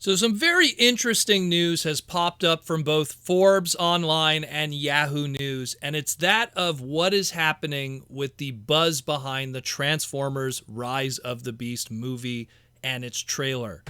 So some very interesting news has popped up from both Forbes Online and Yahoo News, and it's that of what is happening with the buzz behind the Transformers Rise of the Beast movie and its trailer.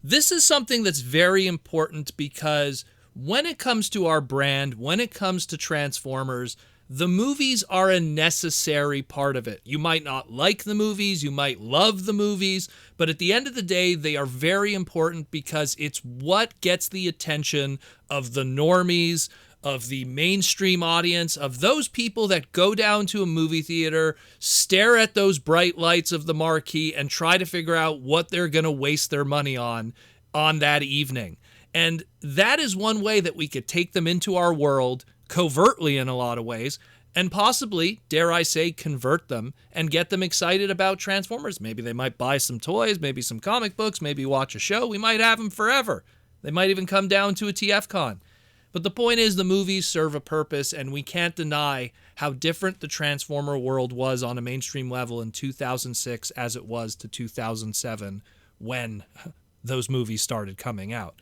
This is something that's very important because when it comes to our brand, when it comes to Transformers, the movies are a necessary part of it. You might not like the movies, you might love the movies, but at the end of the day, they are very important because it's what gets the attention of the normies, of the mainstream audience, of those people that go down to a movie theater, stare at those bright lights of the marquee, and try to figure out what they're going to waste their money on that evening. And that is one way that we could take them into our world, covertly in a lot of ways, and possibly, dare I say, convert them and get them excited about Transformers. Maybe they might buy some toys, maybe some comic books, maybe watch a show. We might have them forever. They might even come down to a TFCon. But the point is, the movies serve a purpose, and we can't deny how different the Transformer world was on a mainstream level in 2006 as it was to 2007 when those movies started coming out.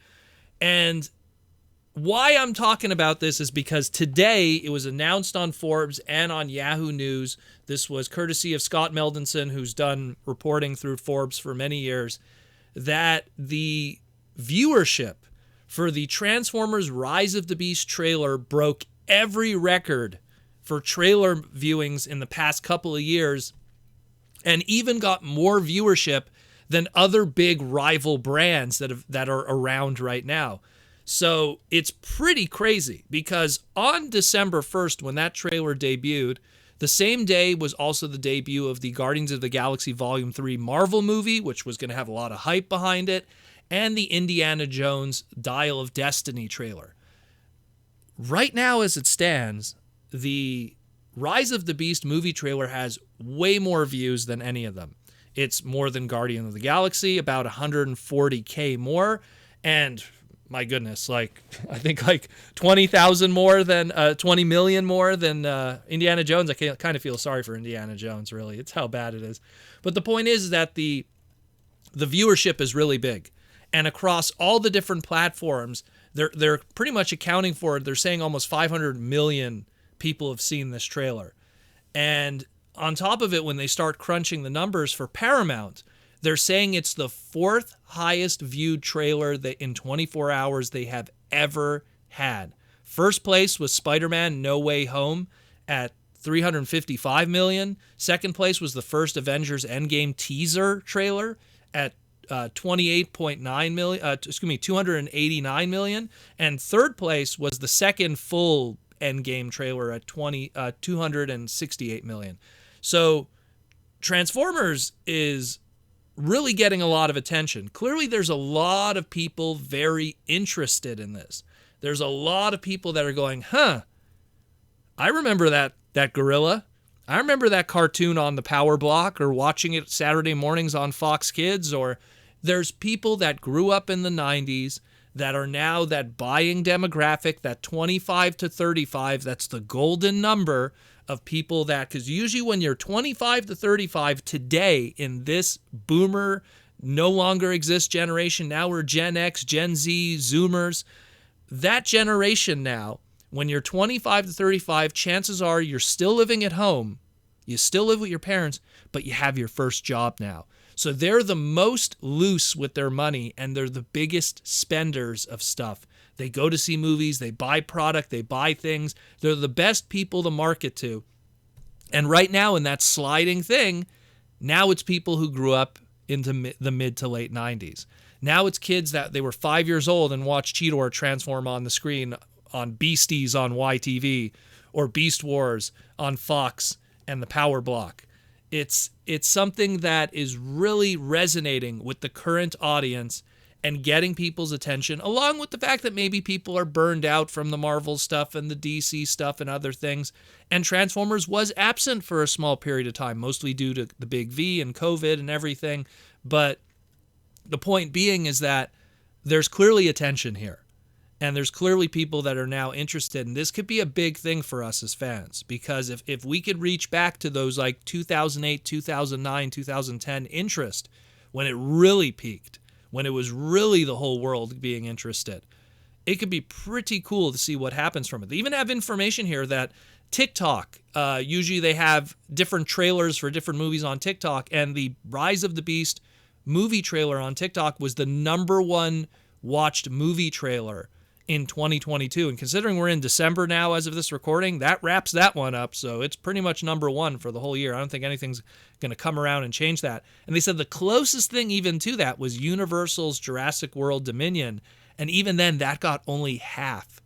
And why I'm talking about this is because today it was announced on Forbes and on Yahoo News. This was courtesy of Scott Meldenson, who's done reporting through Forbes for many years, that the viewership for the Transformers Rise of the Beast trailer broke every record for trailer viewings in the past couple of years and even got more viewership than other big rival brands that are around right now. So it's pretty crazy because on December 1st, when that trailer debuted, the same day was also the debut of the Guardians of the Galaxy Volume 3 Marvel movie, which was going to have a lot of hype behind it, and the Indiana Jones Dial of Destiny trailer. Right now, as it stands, the Rise of the Beast movie trailer has way more views than any of them. It's more than Guardian of the Galaxy, about 140K more, and my goodness, I think 20,000 more than 20 million more than Indiana Jones. I kind of feel sorry for Indiana Jones, really. It's how bad it is. But the point is that the viewership is really big, and across all the different platforms, they're pretty much accounting for it. They're saying almost 500 million people have seen this trailer, and on top of it, when they start crunching the numbers for Paramount, they're saying it's the fourth highest viewed trailer that in 24 hours they have ever had. First place was Spider-Man No Way Home at 355 million. Second place was the first Avengers Endgame teaser trailer at 289 million. And third place was the second full Endgame trailer at 268 million. So Transformers is really getting a lot of attention. Clearly, there's a lot of people very interested in this. There's a lot of people that are going, I remember that gorilla. I remember that cartoon on the Power Block, or watching it Saturday mornings on Fox Kids. Or there's people that grew up in the 90s that are now that buying demographic, that 25 to 35, that's the golden number of people that, because usually when you're 25 to 35 today in this boomer, no longer exists generation, now we're Gen X, Gen Z, Zoomers, that generation now, when you're 25 to 35, chances are you're still living at home, you still live with your parents, but you have your first job now. So they're the most loose with their money, and they're the biggest spenders of stuff. They go to see movies, they buy product, they buy things. They're the best people to market to. And right now in that sliding thing, now it's people who grew up into the mid to late 90s. Now it's kids that they were 5 years old and watched Cheetor transform on the screen on Beasties on YTV or Beast Wars on Fox and the Power Block. It's something that is really resonating with the current audience and getting people's attention, along with the fact that maybe people are burned out from the Marvel stuff and the DC stuff and other things. And Transformers was absent for a small period of time, mostly due to the Big V and COVID and everything. But the point being is that there's clearly attention here. And there's clearly people that are now interested. And this could be a big thing for us as fans. Because if we could reach back to those 2008, 2009, 2010 interest, when it really peaked, when it was really the whole world being interested. It could be pretty cool to see what happens from it. They even have information here that TikTok, usually they have different trailers for different movies on TikTok, and the Rise of the Beast movie trailer on TikTok was the #1 watched movie trailer in 2022. And considering we're in December now as of this recording, that wraps that one up. So it's pretty much #1 for the whole year. I don't think anything's going to come around and change that. And they said the closest thing even to that was Universal's Jurassic World Dominion. And even then, that got only half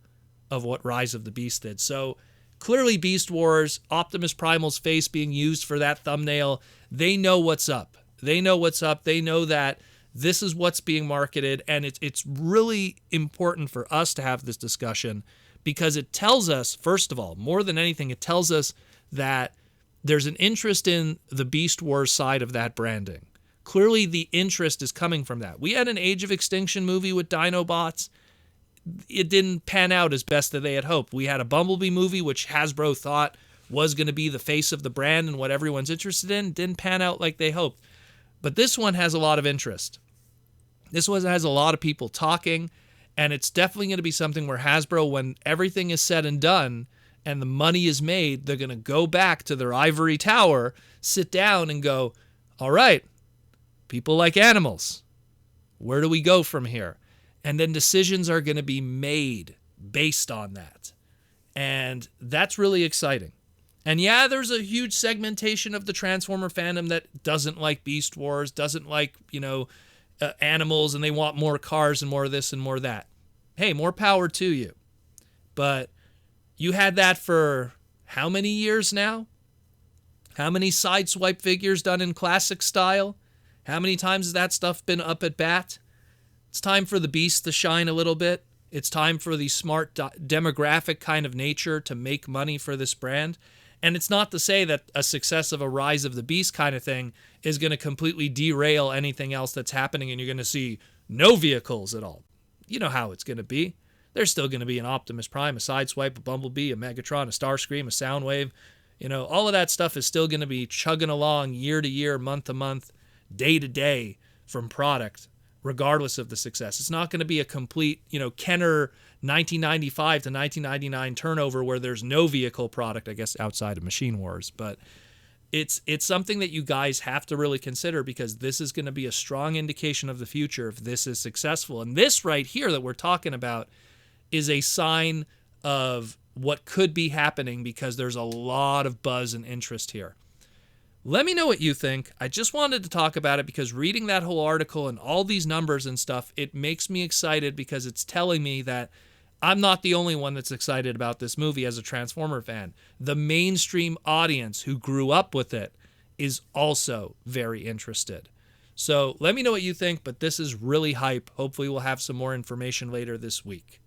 of what Rise of the Beast did. So clearly Beast Wars, Optimus Primal's face being used for that thumbnail, they know what's up. They know what's up. They know that this is what's being marketed, and it's really important for us to have this discussion because it tells us, first of all, more than anything, it tells us that there's an interest in the Beast Wars side of that branding. Clearly, the interest is coming from that. We had an Age of Extinction movie with Dinobots. It didn't pan out as best that they had hoped. We had a Bumblebee movie, which Hasbro thought was going to be the face of the brand and what everyone's interested in. Didn't pan out like they hoped. But this one has a lot of interest. This one has a lot of people talking, and it's definitely going to be something where Hasbro, when everything is said and done and the money is made, they're going to go back to their ivory tower, sit down and go, all right, people like animals. Where do we go from here? And then decisions are going to be made based on that. And that's really exciting. And yeah, there's a huge segmentation of the Transformer fandom that doesn't like Beast Wars, doesn't like, animals, and they want more cars and more of this and more of that. Hey, more power to you. But you had that for how many years now? How many Sideswipe figures done in classic style? How many times has that stuff been up at bat? It's time for the Beast to shine a little bit. It's time for the smart demographic kind of nature to make money for this brand. And it's not to say that a success of a Rise of the Beast kind of thing is going to completely derail anything else that's happening and you're going to see no vehicles at all. You know how it's going to be. There's still going to be an Optimus Prime, a Sideswipe, a Bumblebee, a Megatron, a Starscream, a Soundwave. All of that stuff is still going to be chugging along year to year, month to month, day to day from product, regardless of the success. It's not going to be a complete, Kenner 1995 to 1999 turnover where there's no vehicle product, I guess, outside of Machine Wars. But it's something that you guys have to really consider because this is going to be a strong indication of the future if this is successful. And this right here that we're talking about is a sign of what could be happening because there's a lot of buzz and interest here. Let me know what you think. I just wanted to talk about it because reading that whole article and all these numbers and stuff, it makes me excited because it's telling me that I'm not the only one that's excited about this movie as a Transformer fan. The mainstream audience who grew up with it is also very interested. So let me know what you think, but this is really hype. Hopefully we'll have some more information later this week.